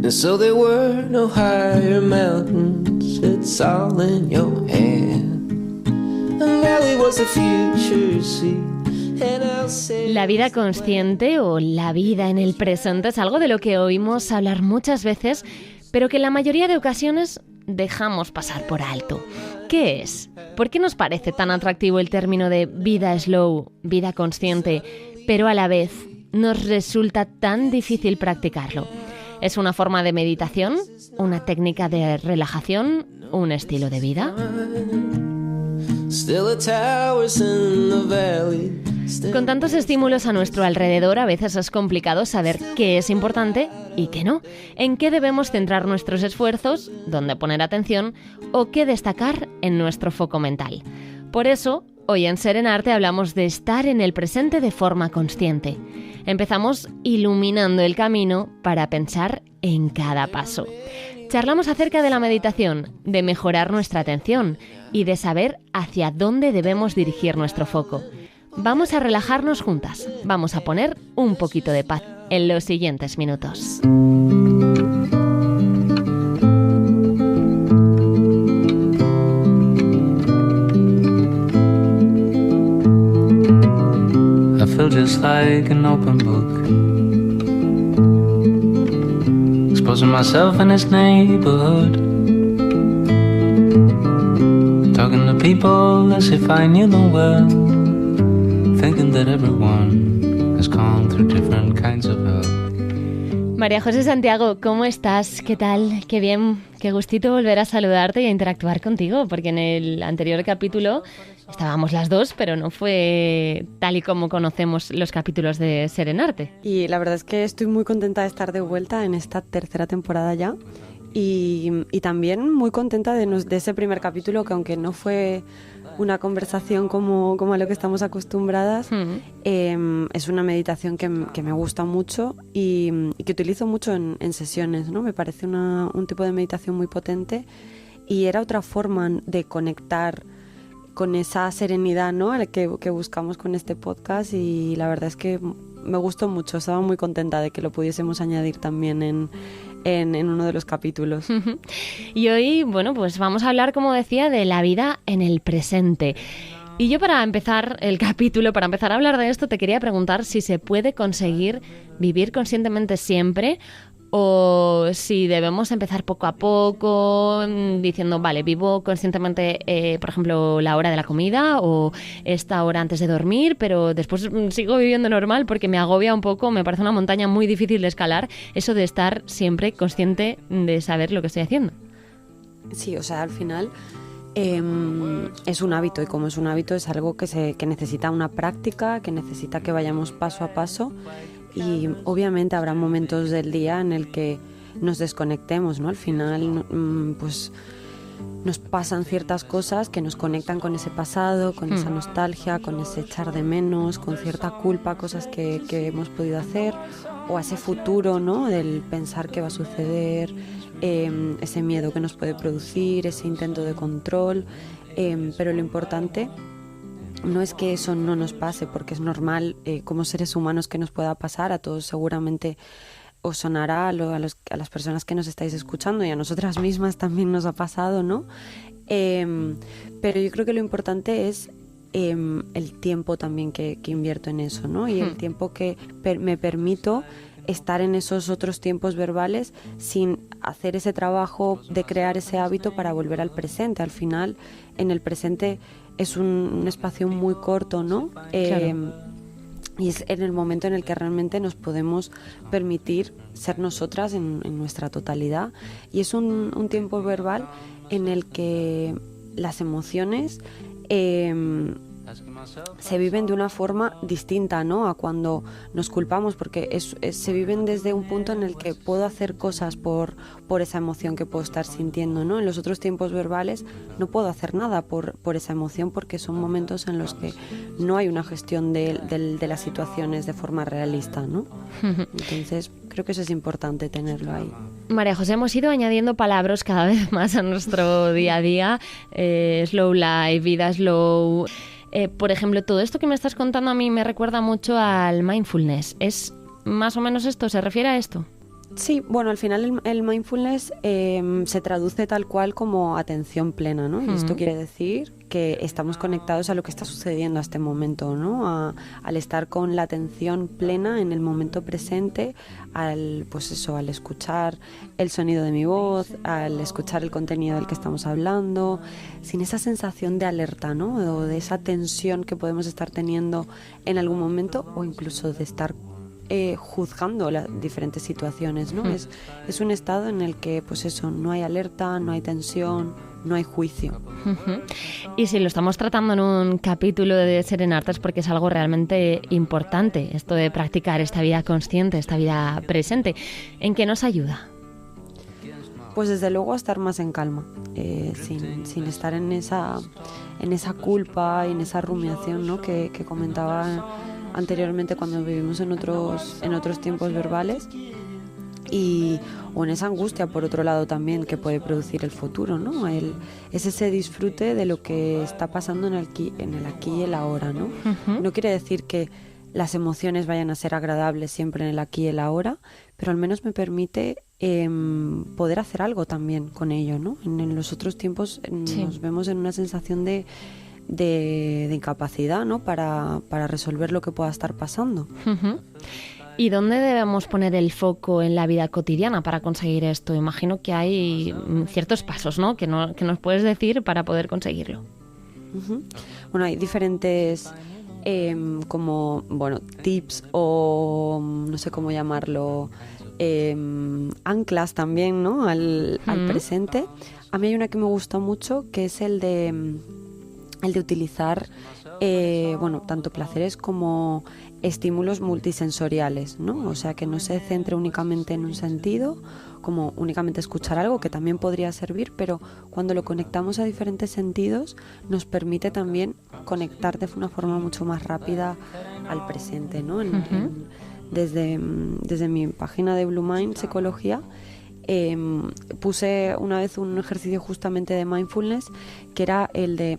And so there were no higher mountains, it's all in your hand. And valley was the future sea. La vida consciente o la vida en el presente es algo de lo que oímos hablar muchas veces, pero que en la mayoría de ocasiones dejamos pasar por alto. ¿Qué es? ¿Por qué nos parece tan atractivo el término de vida slow, vida consciente, pero a la vez nos resulta tan difícil practicarlo? ¿Es una forma de meditación? ¿Una técnica de relajación? ¿Un estilo de vida? Con tantos estímulos a nuestro alrededor, a veces es complicado saber qué es importante y qué no, en qué debemos centrar nuestros esfuerzos, dónde poner atención o qué destacar en nuestro foco mental. Por eso, hoy en Serenarte hablamos de estar en el presente de forma consciente. Empezamos iluminando el camino para pensar en cada paso. Charlamos acerca de la meditación, de mejorar nuestra atención y de saber hacia dónde debemos dirigir nuestro foco. Vamos a relajarnos juntas, vamos a poner un poquito de paz en los siguientes minutos. I feel just like an open book, exposing myself in this neighborhood, talking to people as if I knew them well, thinking that everyone has gone through different kinds of hell. María José Santiago, ¿cómo estás? ¿Qué tal? Qué bien, qué gustito volver a saludarte y a interactuar contigo, porque en el anterior capítulo estábamos las dos, pero no fue tal y como conocemos los capítulos de Serenarte. Y la verdad es que estoy muy contenta de estar de vuelta en esta tercera temporada ya y también muy contenta de ese primer capítulo, que aunque no fue una conversación como a lo que estamos acostumbradas, es una meditación que me gusta mucho y que utilizo mucho en sesiones, ¿no? Me parece un tipo de meditación muy potente y era otra forma de conectar con esa serenidad, ¿no?, a la que buscamos con este podcast, y la verdad es que me gustó mucho, estaba muy contenta de que lo pudiésemos añadir también en uno de los capítulos. Y hoy, bueno, pues vamos a hablar, como decía, de la vida en el presente. Y yo, para empezar el capítulo, para empezar a hablar de esto, te quería preguntar si se puede conseguir vivir conscientemente siempre, o si debemos empezar poco a poco, diciendo, vale, vivo conscientemente, por ejemplo, la hora de la comida o esta hora antes de dormir, pero después sigo viviendo normal porque me agobia un poco, me parece una montaña muy difícil de escalar, eso de estar siempre consciente de saber lo que estoy haciendo. Sí, o sea, al final es un hábito, y como es un hábito es algo que necesita una práctica, que necesita que vayamos paso a paso. Y obviamente habrá momentos del día en el que nos desconectemos, ¿no? Al final, pues nos pasan ciertas cosas que nos conectan con ese pasado, con esa nostalgia, con ese echar de menos, con cierta culpa, cosas que hemos podido hacer, o a ese futuro, ¿no?, del pensar qué va a suceder, ese miedo que nos puede producir, ese intento de control, pero lo importante no es que eso no nos pase, porque es normal como seres humanos que nos pueda pasar. A todos seguramente os sonará, a las personas que nos estáis escuchando, y a nosotras mismas también nos ha pasado, ¿no? Pero yo creo que lo importante es el tiempo también que invierto en eso, ¿no? Y el tiempo que me permito estar en esos otros tiempos verbales sin hacer ese trabajo de crear ese hábito para volver al presente. Al final, en el presente es un espacio muy corto, ¿no? Claro. Y es en el momento en el que realmente nos podemos permitir ser nosotras en nuestra totalidad. Y es un tiempo verbal en el que las emociones se viven de una forma distinta, ¿no?, a cuando nos culpamos, porque se viven desde un punto en el que puedo hacer cosas por esa emoción que puedo estar sintiendo, ¿no? En los otros tiempos verbales no puedo hacer nada por esa emoción, porque son momentos en los que no hay una gestión de las situaciones de forma realista, ¿no? Entonces creo que eso es importante tenerlo ahí. María José, hemos ido añadiendo palabras cada vez más a nuestro día a día, slow life, vida slow. Por ejemplo, todo esto que me estás contando a mí me recuerda mucho al mindfulness. ¿Es más o menos esto? ¿Se refiere a esto? Sí, bueno, al final el mindfulness se traduce tal cual como atención plena, ¿no? Y esto quiere decir que estamos conectados a lo que está sucediendo a este momento, ¿no? Al estar con la atención plena en el momento presente, pues eso, al escuchar el sonido de mi voz, al escuchar el contenido del que estamos hablando, sin esa sensación de alerta, ¿no? O de esa tensión que podemos estar teniendo en algún momento, o incluso de estar juzgando las diferentes situaciones, ¿no? Es un estado en el que, pues eso, no hay alerta, no hay tensión, no hay juicio. Y si lo estamos tratando en un capítulo de Serenarte es porque es algo realmente importante, esto de practicar esta vida consciente, esta vida presente. ¿En qué nos ayuda? Pues desde luego a estar más en calma, sin estar en esa culpa y en esa rumiación, ¿no? que comentaba anteriormente cuando vivimos en otros tiempos verbales, o en esa angustia por otro lado también que puede producir el futuro, ¿no? Es ese disfrute de lo que está pasando en el aquí y el ahora, ¿no? No quiere decir que las emociones vayan a ser agradables siempre en el aquí y el ahora, pero al menos me permite poder hacer algo también con ello, ¿no? En los otros tiempos nos vemos en una sensación de incapacidad, ¿no? Para resolver lo que pueda estar pasando. ¿Y dónde debemos poner el foco en la vida cotidiana para conseguir esto? Imagino que hay ciertos pasos, ¿no? Que nos puedes decir para poder conseguirlo. Bueno, hay diferentes tips o no sé cómo llamarlo, anclas también, ¿no? al presente. A mí hay una que me gusta mucho, que es el de utilizar tanto placeres como estímulos multisensoriales, ¿no? O sea, que no se centre únicamente en un sentido, como únicamente escuchar algo, que también podría servir, pero cuando lo conectamos a diferentes sentidos nos permite también conectar de una forma mucho más rápida al presente, ¿no? Desde mi página de Blue Mind Psicología, puse una vez un ejercicio justamente de mindfulness, que era el de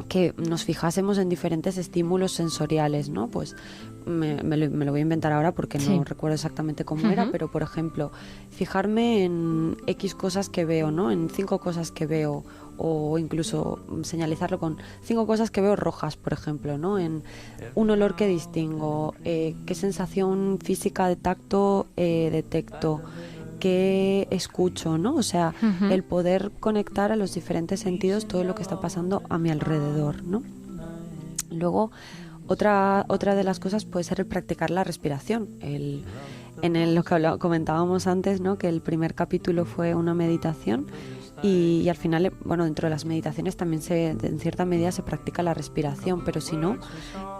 que nos fijásemos en diferentes estímulos sensoriales, ¿no? Pues me lo voy a inventar ahora porque no recuerdo exactamente cómo era, pero por ejemplo, fijarme en X cosas que veo, ¿no? En 5 cosas que veo, o incluso señalizarlo con 5 cosas que veo rojas, por ejemplo, ¿no? En un olor que distingo, qué sensación física de tacto detecto, que escucho, ¿no? O sea, el poder conectar a los diferentes sentidos todo lo que está pasando a mi alrededor, ¿no? Luego, otra de las cosas puede ser el practicar la respiración. Lo que comentábamos antes, ¿no? Que el primer capítulo fue una meditación y al final, dentro de las meditaciones también en cierta medida se practica la respiración, pero si no,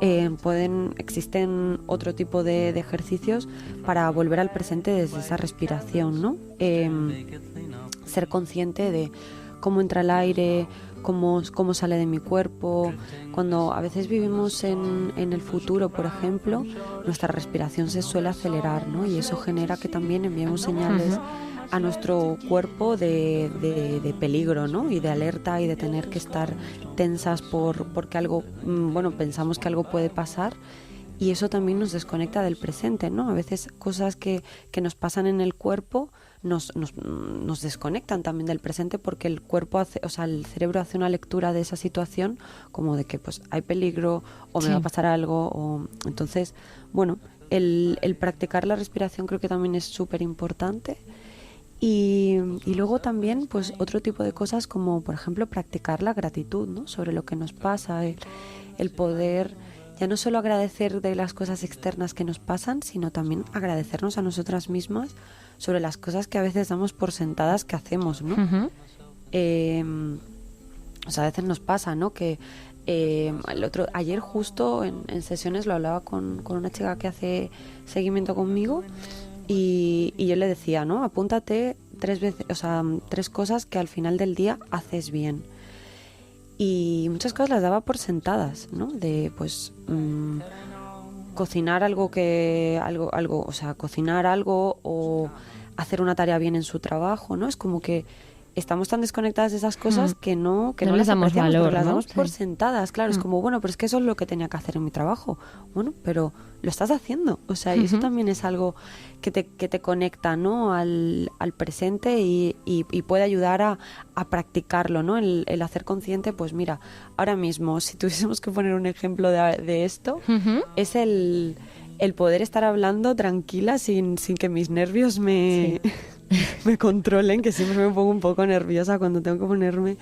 existen otro tipo de ejercicios para volver al presente desde esa respiración, ¿no? Ser consciente de cómo entra el aire, cómo sale de mi cuerpo. Cuando a veces vivimos en el futuro, por ejemplo, nuestra respiración se suele acelerar, ¿no? Y eso genera que también enviemos señales a nuestro cuerpo de peligro, ¿no? Y de alerta y de tener que estar tensas porque algo, pensamos que algo puede pasar, y eso también nos desconecta del presente, ¿no? A veces cosas que nos pasan en el cuerpo nos desconectan también del presente, porque el cuerpo el cerebro hace una lectura de esa situación como de que pues hay peligro o me va a pasar algo, entonces, el practicar la respiración creo que también es súper importante. Y luego también, pues, otro tipo de cosas como, por ejemplo, practicar la gratitud, ¿no? Sobre lo que nos pasa, el poder ya no solo agradecer de las cosas externas que nos pasan, sino también agradecernos a nosotras mismas sobre las cosas que a veces damos por sentadas que hacemos, ¿no? A veces nos pasa, ¿no? Que ayer justo en sesiones lo hablaba con una chica que hace seguimiento conmigo. Y yo le decía, ¿no? Apúntate 3 veces, 3 cosas que al final del día haces bien. Y muchas cosas las daba por sentadas, ¿no? De, pues, cocinar cocinar algo o hacer una tarea bien en su trabajo, ¿no? Es como que estamos tan desconectadas de esas cosas que no les las damos apreciamos, valor, pero las ¿no? damos por Sí. sentadas. Claro, es como, bueno, pero es que eso es lo que tenía que hacer en mi trabajo. Bueno, pero lo estás haciendo. O sea, y eso también es algo que te conecta, ¿no? al presente y puede ayudar a practicarlo, ¿no? El hacer consciente, pues mira, ahora mismo, si tuviésemos que poner un ejemplo de esto, es el poder estar hablando tranquila sin que mis nervios me controlen, que siempre me pongo un poco nerviosa cuando tengo que ponerme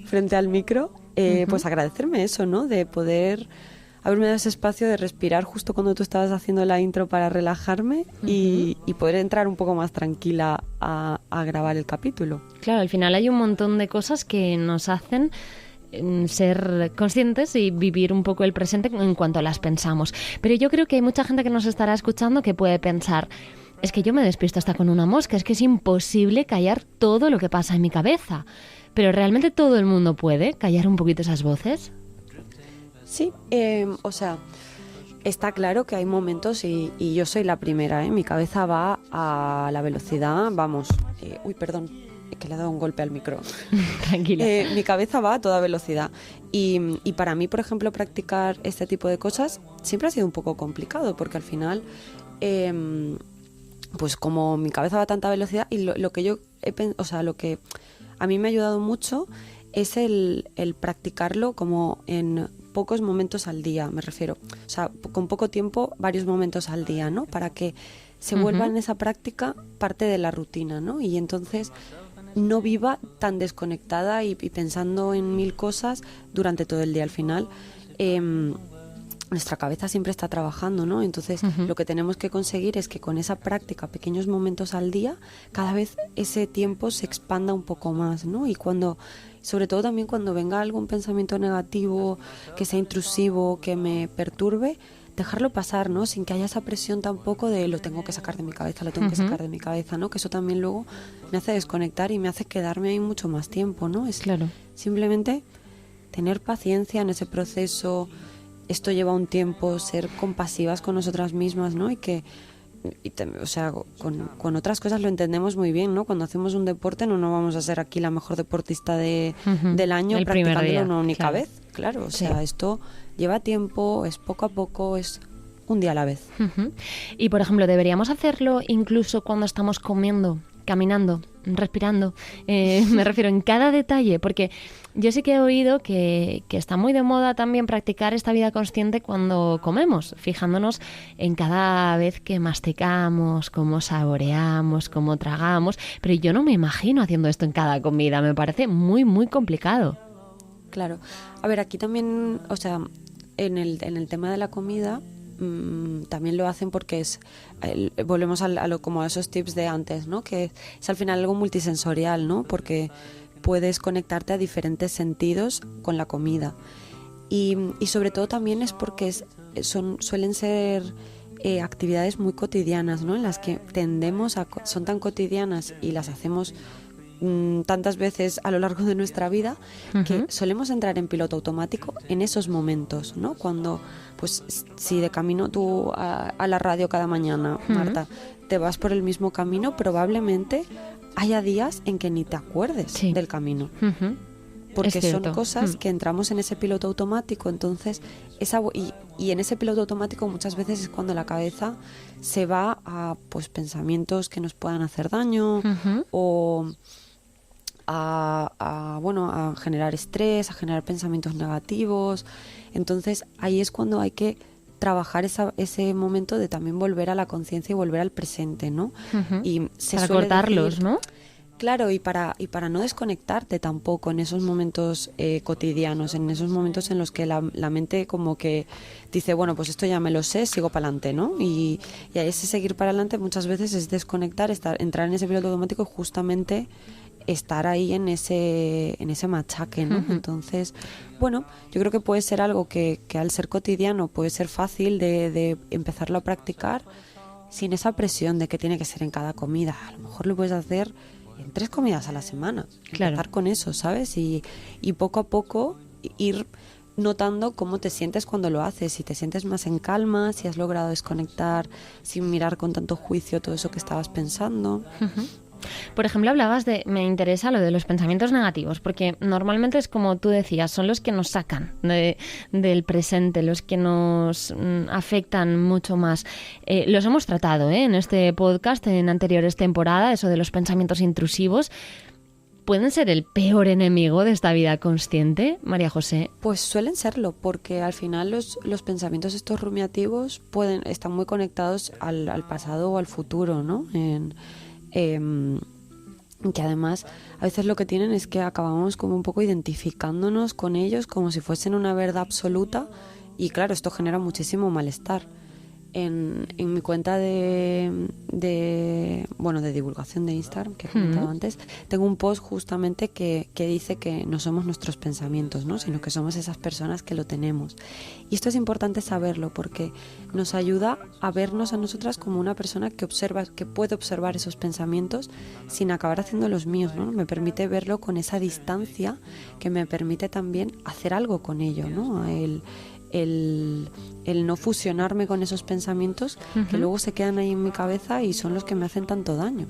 frente al micro, pues agradecerme eso, ¿no? De poder haberme dado ese espacio de respirar justo cuando tú estabas haciendo la intro para relajarme y poder entrar un poco más tranquila a grabar el capítulo. Claro, al final hay un montón de cosas que nos hacen ser conscientes y vivir un poco el presente en cuanto las pensamos. Pero yo creo que hay mucha gente que nos estará escuchando que puede pensar: es que yo me despisto hasta con una mosca, es que es imposible callar todo lo que pasa en mi cabeza. Pero ¿realmente todo el mundo puede callar un poquito esas voces? Sí, o sea, está claro que hay momentos y yo soy la primera, mi cabeza va a la velocidad, vamos, uy, perdón, que le he dado un golpe al micro. Tranquila. Mi cabeza va a toda velocidad y para mí, por ejemplo, practicar este tipo de cosas siempre ha sido un poco complicado porque al final, pues como mi cabeza va a tanta velocidad y lo que yo lo que a mí me ha ayudado mucho es el practicarlo como en pocos momentos al día, me refiero. O sea, con poco tiempo, varios momentos al día, ¿no? Para que se vuelva en esa práctica parte de la rutina, ¿no? Y entonces no viva tan desconectada y pensando en mil cosas durante todo el día. Al final, nuestra cabeza siempre está trabajando, ¿no? Entonces, lo que tenemos que conseguir es que con esa práctica, pequeños momentos al día, cada vez ese tiempo se expanda un poco más, ¿no? Y sobre todo también cuando venga algún pensamiento negativo, que sea intrusivo, que me perturbe, dejarlo pasar, ¿no? Sin que haya esa presión tampoco de lo tengo que sacar de mi cabeza, lo tengo que sacar de mi cabeza, ¿no? Que eso también luego me hace desconectar y me hace quedarme ahí mucho más tiempo, ¿no? Es Claro. simplemente tener paciencia en ese proceso. Esto lleva un tiempo, ser compasivas con nosotras mismas, ¿no? O sea, con otras cosas lo entendemos muy bien, ¿no? Cuando hacemos un deporte no vamos a ser aquí la mejor deportista del año El primer practicándolo día, una única claro. vez. Claro, o sea, esto lleva tiempo, es poco a poco, es un día a la vez. Y, por ejemplo, ¿deberíamos hacerlo incluso cuando estamos comiendo, caminando, respirando? Me refiero en cada detalle, porque yo sí que he oído que está muy de moda también practicar esta vida consciente cuando comemos, fijándonos en cada vez que masticamos, cómo saboreamos, cómo tragamos, pero yo no me imagino haciendo esto en cada comida, me parece muy, muy complicado. Claro. A ver, aquí también, o sea, en el tema de la comida también lo hacen porque volvemos como a esos tips de antes, ¿no? Que es al final algo multisensorial, ¿no? Porque puedes conectarte a diferentes sentidos con la comida. Y sobre todo también es porque suelen ser actividades muy cotidianas, ¿no? En las que son tan cotidianas y las hacemos tantas veces a lo largo de nuestra vida que solemos entrar en piloto automático en esos momentos, ¿no? Cuando, pues, si de camino tú a la radio cada mañana, Marta, te vas por el mismo camino, probablemente haya días en que ni te acuerdes del camino. Porque son cosas que entramos en ese piloto automático, entonces y en ese piloto automático muchas veces es cuando la cabeza se va a pues pensamientos que nos puedan hacer daño o a generar estrés, a generar pensamientos negativos. Entonces ahí es cuando hay que trabajar ese momento de también volver a la conciencia y volver al presente, ¿no? Y para cortarlos, ¿no? Claro, y para no desconectarte tampoco en esos momentos cotidianos, en esos momentos en los que la mente como que dice, bueno, pues esto ya me lo sé, sigo para adelante, ¿no? Y ese seguir para adelante muchas veces es desconectar, entrar en ese piloto automático y justamente estar ahí en ese machaque, ¿no? Entonces, bueno, yo creo que puede ser algo que al ser cotidiano puede ser fácil de empezarlo a practicar sin esa presión de que tiene que ser en cada comida. A lo mejor lo puedes hacer en 3 comidas a la semana. Claro. Empezar con eso, ¿sabes? Y poco a poco ir notando cómo te sientes cuando lo haces, si te sientes más en calma, si has logrado desconectar sin mirar con tanto juicio todo eso que estabas pensando. Por ejemplo, me interesa lo de los pensamientos negativos, porque normalmente es como tú decías, son los que nos sacan del presente, los que nos afectan mucho más. Los hemos tratado en este podcast, en anteriores temporadas, eso de los pensamientos intrusivos. ¿Pueden ser el peor enemigo de esta vida consciente, María José? Pues suelen serlo, porque al final los pensamientos estos rumiativos están muy conectados al pasado o al futuro, ¿no? Que además a veces lo que tienen es que acabamos como un poco identificándonos con ellos como si fuesen una verdad absoluta, y claro, esto genera muchísimo malestar. En mi cuenta de divulgación de Instagram, que he comentado antes, tengo un post justamente que dice que no somos nuestros pensamientos, ¿no? Sino que somos esas personas que lo tenemos. Y esto es importante saberlo, porque nos ayuda a vernos a nosotras como una persona que puede observar esos pensamientos sin acabar haciendo los míos, ¿no? Me permite verlo con esa distancia que me permite también hacer algo con ello, ¿no? El no fusionarme con esos pensamientos que luego se quedan ahí en mi cabeza y son los que me hacen tanto daño.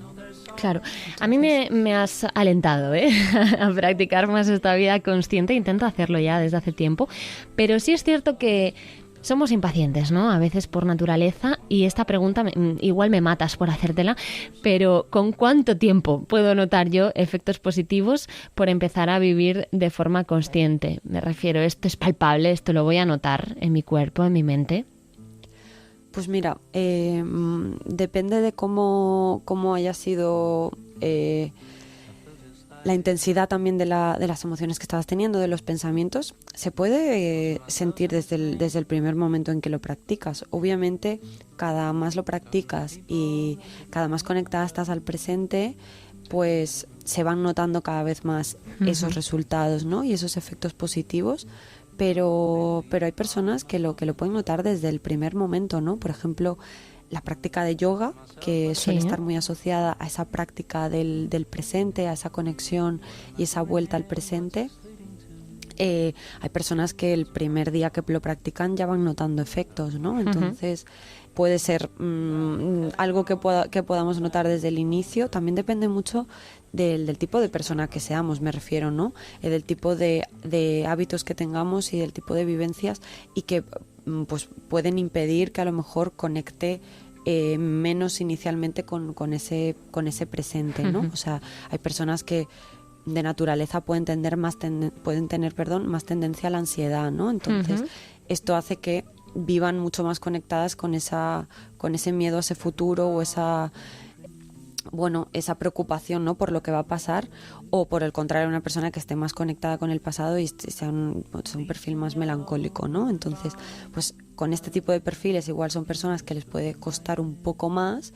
Claro, a mí me has alentado a practicar más esta vida consciente. Intento hacerlo ya desde hace tiempo, pero sí es cierto que somos impacientes, ¿no? A veces por naturaleza, y esta pregunta igual me matas por hacértela, pero ¿con cuánto tiempo puedo notar yo efectos positivos por empezar a vivir de forma consciente? Me refiero, esto es palpable, esto lo voy a notar en mi cuerpo, en mi mente. Pues mira, depende de cómo haya sido la intensidad también de las emociones que estabas teniendo, de los pensamientos. Se puede sentir desde el primer momento en que lo practicas. Obviamente, cada más lo practicas y cada más conectada estás al presente, pues se van notando cada vez más esos resultados, ¿no? Y esos efectos positivos. Pero hay personas que lo pueden notar desde el primer momento, ¿no? Por ejemplo, la práctica de yoga, que suele estar muy asociada a esa práctica del presente, a esa conexión y esa vuelta al presente. Hay personas que el primer día que lo practican ya van notando efectos, ¿no? Entonces puede ser algo que podamos notar desde el inicio. También depende mucho del tipo de persona que seamos, me refiero, ¿no? Del tipo de hábitos que tengamos y del tipo de vivencias, y que pues pueden impedir que a lo mejor conecte menos inicialmente con ese presente, ¿no? O sea, hay personas que de naturaleza pueden tener más tendencia a la ansiedad, ¿no? Entonces, esto hace que vivan mucho más conectadas con ese miedo a ese futuro, o esa preocupación, ¿no? Por lo que va a pasar, o por el contrario, una persona que esté más conectada con el pasado y sea un perfil más melancólico, ¿no? Entonces, pues con este tipo de perfiles igual son personas que les puede costar un poco más,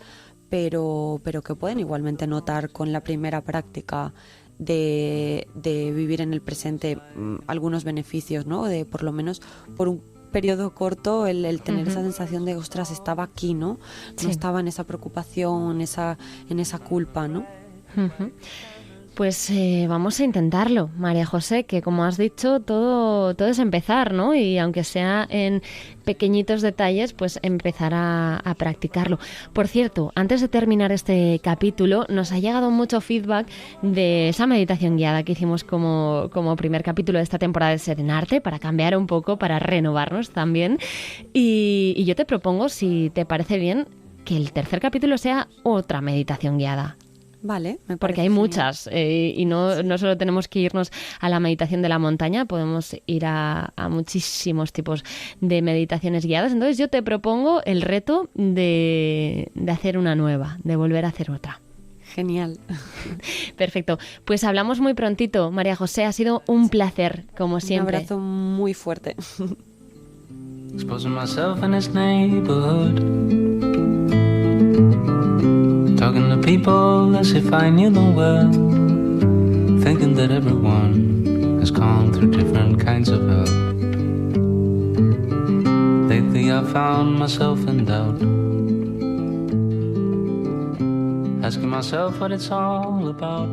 pero que pueden igualmente notar con la primera práctica de vivir en el presente algunos beneficios, ¿no? De por lo menos por un periodo corto el tener esa sensación de ostras, estaba aquí, ¿no? No estaba en esa preocupación, en esa culpa, ¿no? Pues vamos a intentarlo, María José, que como has dicho, todo es empezar, ¿no? Y aunque sea en pequeñitos detalles, pues empezar a practicarlo. Por cierto, antes de terminar este capítulo, nos ha llegado mucho feedback de esa meditación guiada que hicimos como primer capítulo de esta temporada de Serenarte, para cambiar un poco, para renovarnos también. Y yo te propongo, si te parece bien, que el tercer capítulo sea otra meditación guiada. Vale, me parece. Porque hay muchas y no solo tenemos que irnos a la meditación de la montaña, podemos ir a muchísimos tipos de meditaciones guiadas. Entonces yo te propongo el reto de hacer una nueva, de volver a hacer otra. Genial. Perfecto. Pues hablamos muy prontito, María José. Ha sido un placer, como siempre. Un abrazo muy fuerte. Exposing myself in this neighborhood, talking to people as if I knew them well, thinking that everyone has gone through different kinds of hell. Lately I found myself in doubt, asking myself what it's all about.